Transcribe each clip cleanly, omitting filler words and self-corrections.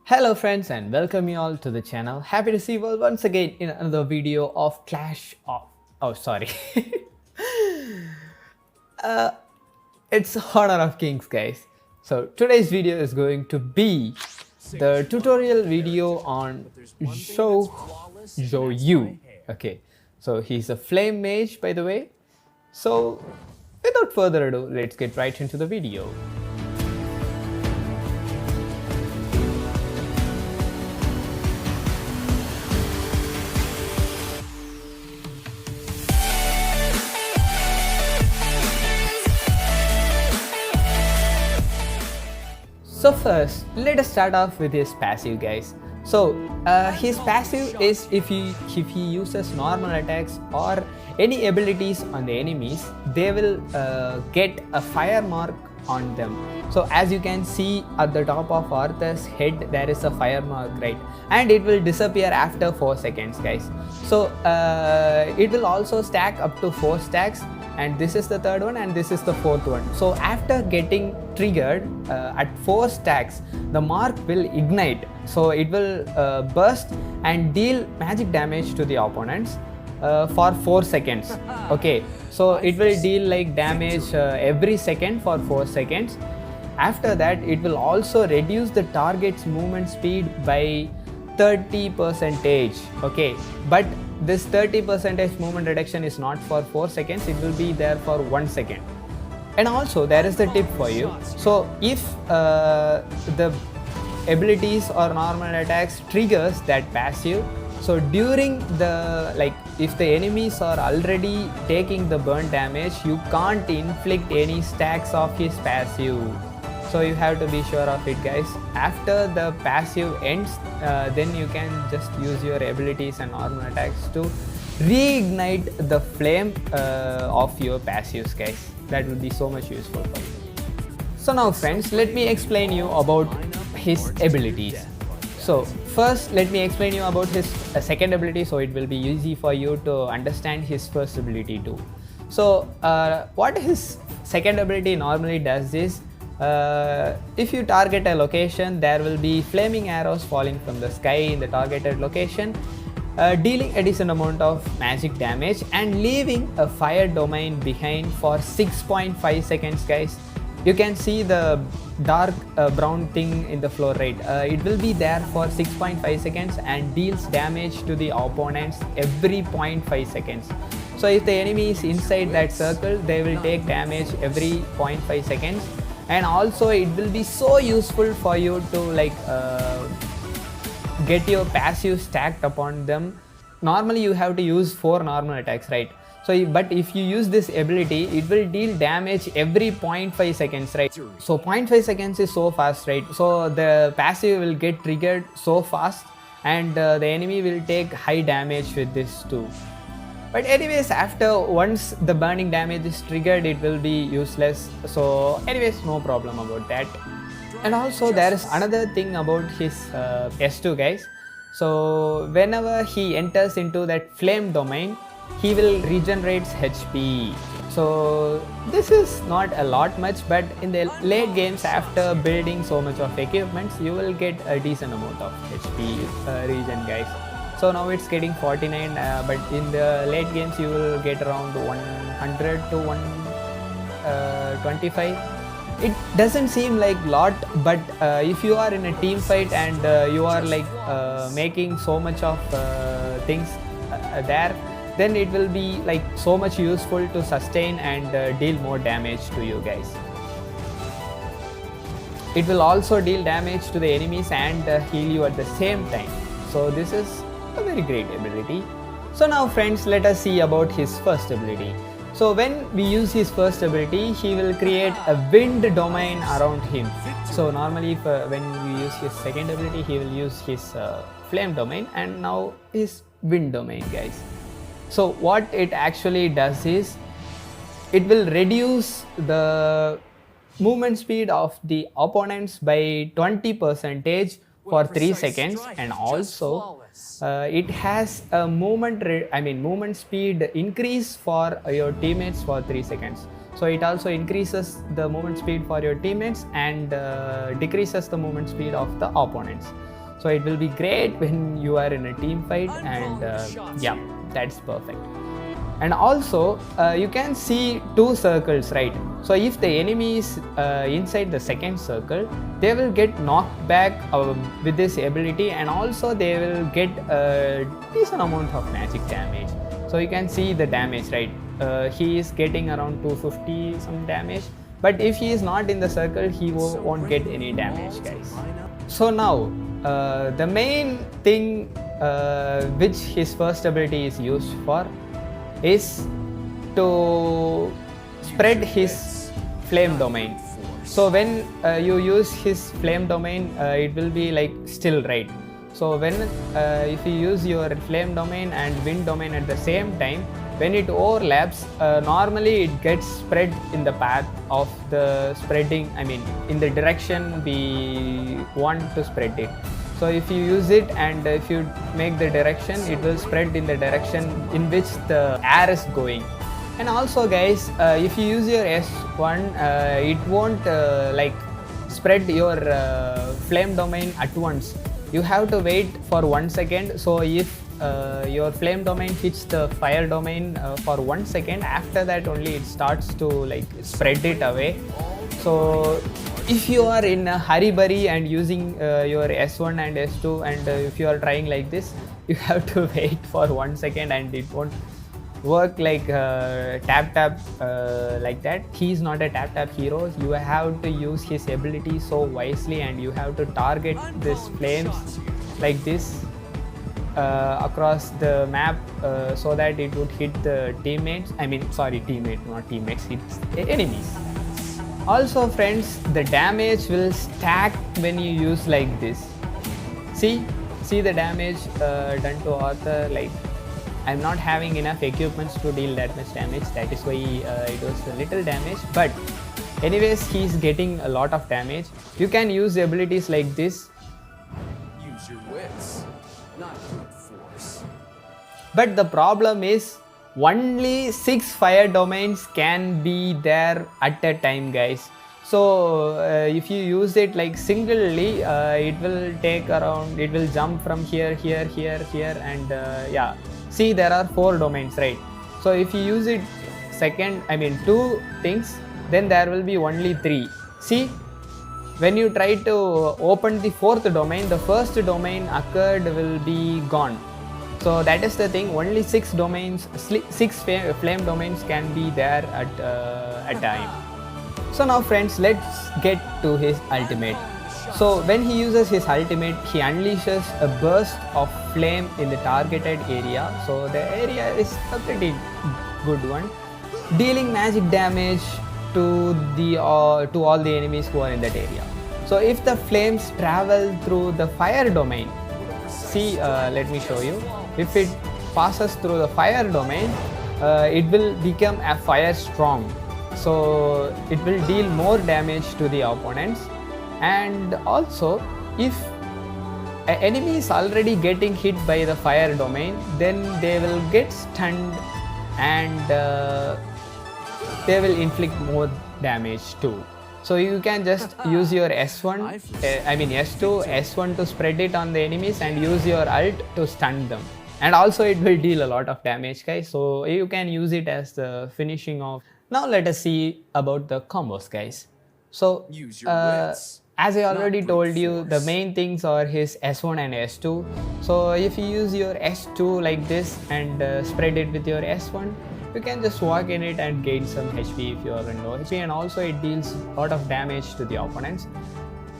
Hello friends and welcome you all to the channel. Happy to see you all once again in another video of Clash of... Oh sorry. It's Honor of Kings guys. So today's video is going to be the tutorial video on Zhou. Okay, so he's a flame mage by the way. So without further ado, let's get right into the video. So first, let us start off with his passive guys. So his passive is if he uses normal attacks or any abilities on the enemies, they will get a fire mark on them. So as you can see at the top of Arthur's head, there is a fire mark, right? And it will disappear after 4 seconds guys. So it will also stack up to 4 stacks, and this is the third one and this is the fourth one. So after getting triggered at 4 stacks, the mark will ignite. So it will burst and deal magic damage to the opponents for 4 seconds. Okay, so it will deal like damage every second for 4 seconds. After that, it will also reduce the target's movement speed by 30%. Okay, but this 30% movement reduction is not for 4 seconds, it will be there for 1 second. And also there is the tip for you. So if the abilities or normal attacks triggers that passive, so during the if the enemies are already taking the burn damage, you can't inflict any stacks of his passive. So you have to be sure of it guys. After the passive ends, then you can just use your abilities and normal attacks to reignite the flame of your passives guys. That will be so much useful for you. So now friends, let me explain you about his abilities. So first let me explain you about his second ability, so it will be easy for you to understand his first ability too. So what his second ability normally does is, if you target a location, there will be flaming arrows falling from the sky in the targeted location, dealing a decent amount of magic damage and leaving a fire domain behind for 6.5 seconds guys. You can see the dark brown thing in the floor, right? It will be there for 6.5 seconds and deals damage to the opponents every 0.5 seconds. So if the enemy is inside that circle, they will take damage every 0.5 seconds. And also it will be so useful for you to get your passive stacked upon them. Normally you have to use 4 normal attacks, right? So but if you use this ability, it will deal damage every 0.5 seconds, right? So 0.5 seconds is so fast, right? So the passive will get triggered so fast, and the enemy will take high damage with this too. But anyways, after once the burning damage is triggered, it will be useless. So anyways, no problem about that. And also there is another thing about his S2 guys. So whenever he enters into that flame domain, he will regenerate HP. So this is not a lot much, but in the late games, after building so much of equipments, you will get a decent amount of HP regen guys. So now it's getting 49, but in the late games you will get around 100 to 125. It doesn't seem like lot, but if you are in a team fight and you are making so much of things there, then it will be so much useful to sustain and deal more damage to you guys. It will also deal damage to the enemies and heal you at the same time. So this is a very great ability. So now friends, let us see about his first ability. So when we use his first ability, he will create a wind domain around him. So normally when we use his second ability, he will use his flame domain, and now his wind domain guys. So what it actually does is, it will reduce the movement speed of the opponents by 20% for 3 seconds, and also it has a movement speed increase for your teammates for 3 seconds. So it also increases the movement speed for your teammates and decreases the movement speed of the opponents. So it will be great when you are in a team fight, and yeah, that's perfect. And also you can see two circles, right? So if the enemy is inside the second circle, they will get knocked back with this ability, and also they will get a decent amount of magic damage. So you can see the damage, right? He is getting around 250 some damage, but if he is not in the circle, he won't get any damage, guys. So now the main thing which his first ability is used for is to spread his flame domain. So when you use his flame domain, it will be like still, right? So when if you use your flame domain and wind domain at the same time, when it overlaps, normally it gets spread in the path of the spreading, I mean in the direction we want to spread it. So if you use it and if you make the direction, it will spread in the direction in which the air is going. And also guys, if you use your S1, it won't like spread your flame domain at once. You have to wait for 1 second. So if your flame domain hits the fire domain for 1 second, after that only it starts to like spread it away. So if you are in a hurry and using your S1 and S2, and if you are trying like this, you have to wait for 1 second, and it won't work like tap like that. He is not a tap hero. You have to use his ability so wisely, and you have to target these flames like this across the map so that it would hit the teammates. I mean, sorry, not teammates, it's enemies. Also friends, the damage will stack when you use like this. See the damage done to Arthur. Like, I'm not having enough equipments to deal that much damage. That is why it was a little damage. But anyways, he's getting a lot of damage. You can use abilities like this. Use your wits, not brute force. But the problem is, only 6 fire domains can be there at a time, guys. So if you use it like singly, it will take around, it will jump from here, and yeah. See, there are 4 domains, right? So if you use it 2 things, then there will be only 3. See, when you try to open the 4th domain, the first domain occurred will be gone. So that is the thing. Only 6 domains, 6 flame domains can be there at a time. So now friends, let's get to his ultimate. So when he uses his ultimate, he unleashes a burst of flame in the targeted area. So the area is a pretty good one, dealing magic damage to all the enemies who are in that area. So if the flames travel through the fire domain, see, let me show you. If it passes through the fire domain, it will become a fire storm. So it will deal more damage to the opponents. And also, if an enemy is already getting hit by the fire domain, then they will get stunned, and they will inflict more damage too. So you can just use your S1, S2, S1 to spread it on the enemies, and use your ult to stun them. And also it will deal a lot of damage, guys. So you can use it as the finishing off. Now let us see about the combos, guys. So Use your wits. as I already told you, the main things are his S1 and S2. So if you use your S2 like this and spread it with your S1, you can just walk in it and gain some HP if you are in low HP, and also it deals a lot of damage to the opponents.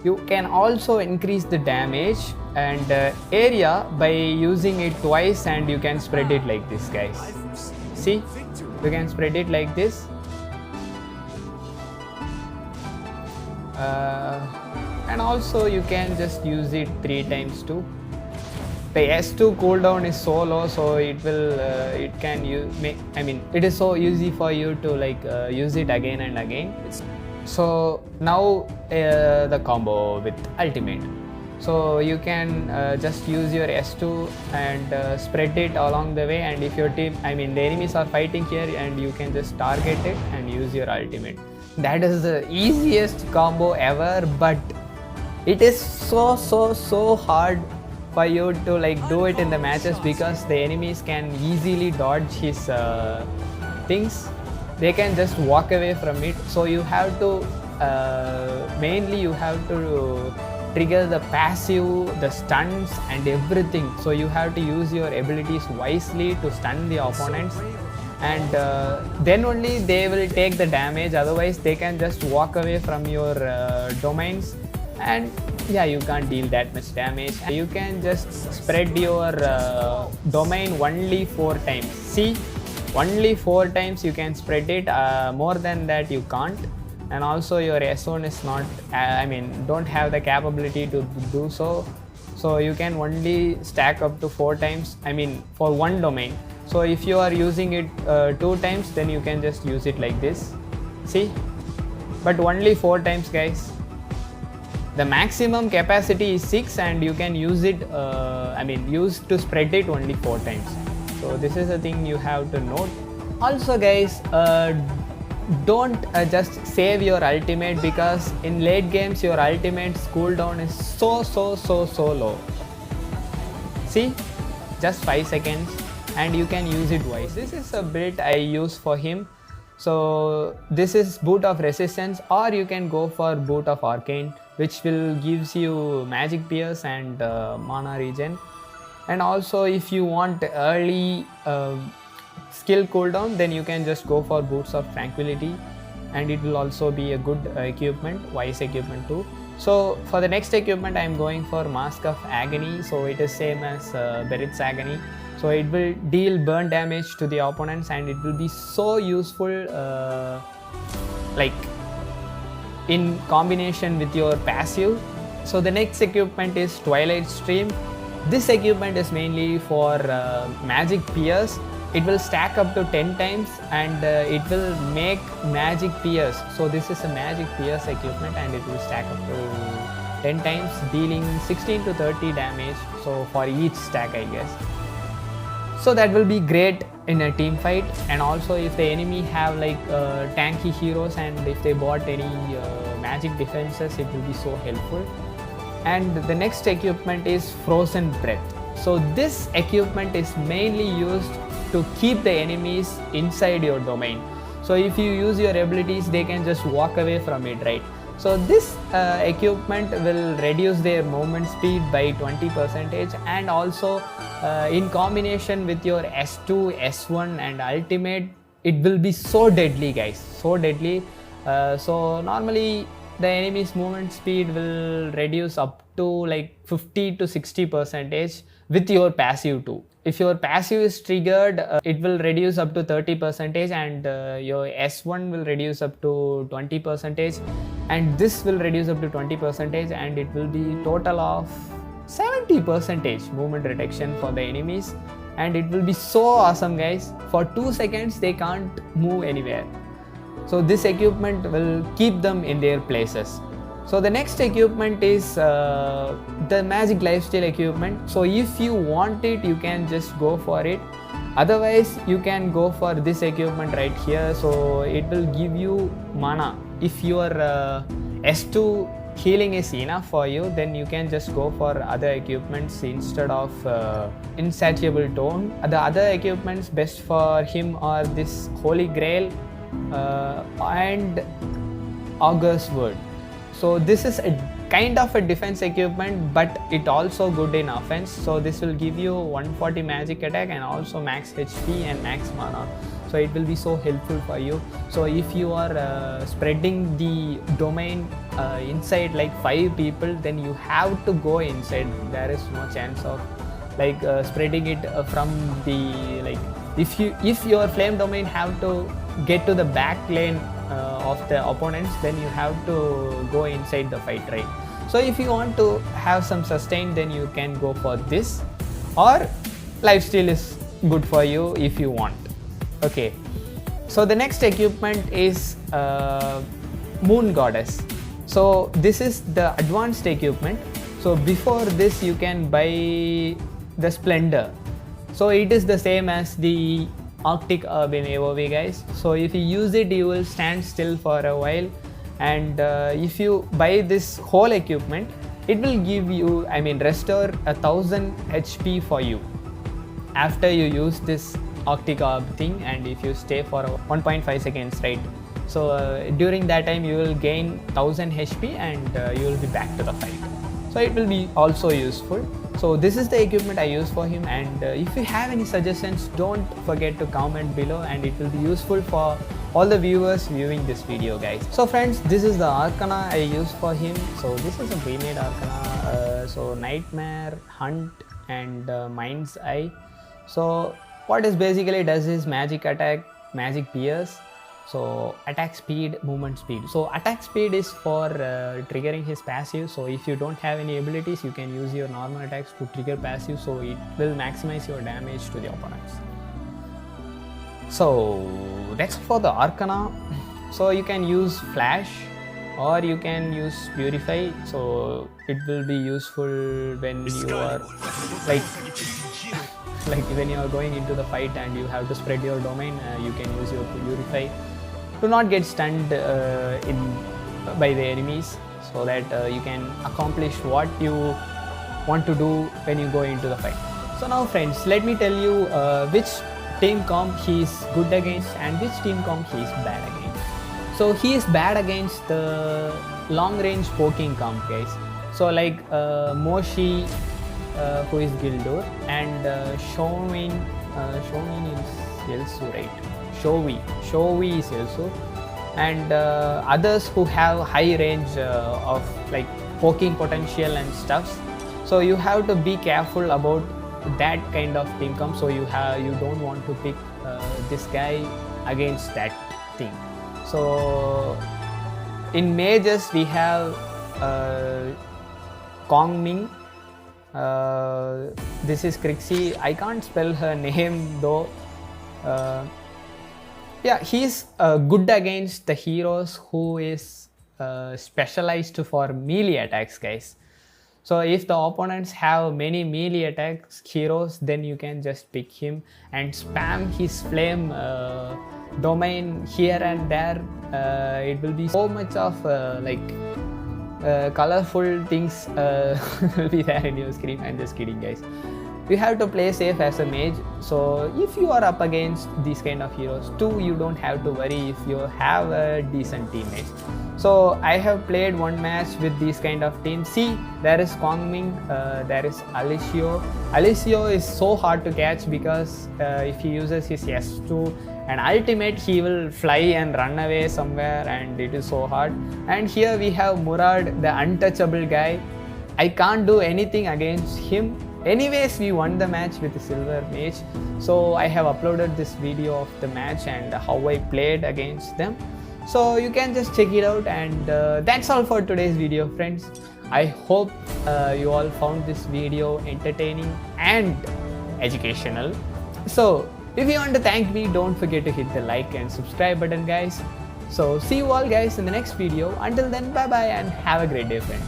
You can also increase the damage and area by using it twice, and you can spread it like this, guys. See, you can spread it like this. And also you can just use it 3 times too. The S2 cooldown is so low, so it will it is so easy for you to like use it again and again. So now the combo with ultimate. So you can just use your S2 and spread it along the way, and if your team, the enemies are fighting here, and you can just target it and use your ultimate. That is the easiest combo ever, but it is so hard for you to like do it in the matches because the enemies can easily dodge his things. They can just walk away from it, so you have to mainly you have to trigger the passive, the stuns and everything. So you have to use your abilities wisely to stun the opponents, and then only they will take the damage. Otherwise they can just walk away from your domains, and yeah, you can't deal that much damage. You can just spread your domain only 4 times. See, only 4 times you can spread it, more than that you can't. And also your S1 is not, don't have the capability to do so. So you can only stack up to 4 times, for one domain. So if you are using it 2 times, then you can just use it like this. See, but only 4 times, guys. The maximum capacity is 6 and you can use it, use to spread it only 4 times. So this is a thing you have to note. Also guys, don't just save your ultimate, because in late games your ultimate's cooldown is so low. See, just 5 seconds and you can use it wise. This is a build I use for him. So this is boot of resistance, or you can go for boot of arcane, which will gives you magic pierce and mana regen. And also if you want early skill cooldown, then you can just go for boots of tranquility, and it will also be a good equipment, wise equipment too. So for the next equipment I am going for mask of agony. So it is same as Berit's agony. So it will deal burn damage to the opponents, and it will be so useful like in combination with your passive. So the next equipment is Twilight Stream. This equipment is mainly for magic pierce. It will stack up to 10 times and it will make magic pierce. So this is a magic pierce equipment, and it will stack up to 10 times, dealing 16 to 30 damage. So for each stack, I guess. So that will be great in a team fight. And also if the enemy have like tanky heroes, and if they bought any magic defenses, it will be so helpful. And the next equipment is Frozen Breath. So this equipment is mainly used to keep the enemies inside your domain. So if you use your abilities, they can just walk away from it, right? So this equipment will reduce their movement speed by 20%, and also in combination with your S2, S1 and ultimate, it will be so deadly, guys, so deadly. So normally the enemy's movement speed will reduce up to like 50 to 60% with your passive too. If your passive is triggered, it will reduce up to 30%, and your S1 will reduce up to 20%, and this will reduce up to 20%, and it will be total of 70% movement reduction for the enemies. And it will be so awesome, guys. For 2 seconds they can't move anywhere. So this equipment will keep them in their places. So the next equipment is the magic lifesteal equipment. So if you want it, you can just go for it. Otherwise you can go for this equipment right here. So it will give you mana. If your S2 healing is enough for you, then you can just go for other equipments instead of insatiable tone. The other equipments best for him are this Holy Grail and Augur's Word. So this is a kind of a defense equipment, but it also good in offense. So this will give you 140 magic attack and also max HP and max mana. So it will be so helpful for you. So if you are spreading the domain inside like 5 people, then you have to go inside. There is no chance of like spreading it from the like if your flame domain have to get to the back lane of the opponents, then you have to go inside the fight, right? So if you want to have some sustain, then you can go for this, or lifesteal is good for you if you want. Okay, so the next equipment is Moon Goddess. So this is the advanced equipment. So before this you can buy the Splendor. So it is the same as the Arctic Herb in AoV, guys. So if you use it, you will stand still for a while. And if you buy this whole equipment, it will give you, restore 1000 HP for you after you use this octicorp thing, and if you stay for 1.5 seconds, right? So during that time you will gain 1000 HP and you will be back to the fight. So it will be also useful. So this is the equipment I use for him, and if you have any suggestions, don't forget to comment below, and it will be useful for all the viewers viewing this video, guys. So friends, this is the Arcana I use for him. So this is a pre-made Arcana, so Nightmare, Hunt and Mind's Eye. So what is basically does is magic attack, magic pierce, so attack speed, movement speed. So attack speed is for triggering his passive. So if you don't have any abilities, you can use your normal attacks to trigger passive, so it will maximize your damage to the opponents. So that's for the Arcana. So you can use Flash or you can use Purify. So it will be useful when you are like when you are going into the fight and you have to spread your domain, you can use your Purify to not get stunned by the enemies, so that you can accomplish what you want to do when you go into the fight. So now friends, let me tell you which team comp he is good against and which team comp he is bad against. So he is bad against the long range poking comp, guys. So like Moshi, who is Gildur, and Shoin is Yelsu, right? Showy is Yelsu, and others who have high range of like poking potential and stuffs. So you have to be careful about that kind of team comp. So you don't want to pick this guy against that thing. So in mages we have Kong Ming. This is Crixie. I can't spell her name though. Yeah, he's good against the heroes who is specialized for melee attacks, guys. So if the opponents have many melee attacks heroes, then you can just pick him and spam his flame domain here and there. It will be so much of colorful things will be there in your screen. I'm just kidding, guys. You have to play safe as a mage. So if you are up against these kind of heroes too, you don't have to worry if you have a decent teammate. So I have played one match with these kind of teams. See, there is Kong Ming, there is Alessio. Alessio is so hard to catch because if he uses his S2 and ultimate, he will fly and run away somewhere, and it is so hard. And here we have Murad, the untouchable guy. I can't do anything against him. Anyways, we won the match with the silver mage. So I have uploaded this video of the match and how I played against them. So you can just check it out, and that's all for today's video, friends. I hope you all found this video entertaining and educational. So if you want to thank me, don't forget to hit the like and subscribe button, guys. So see you all guys in the next video. Until then, bye bye and have a great day, friends.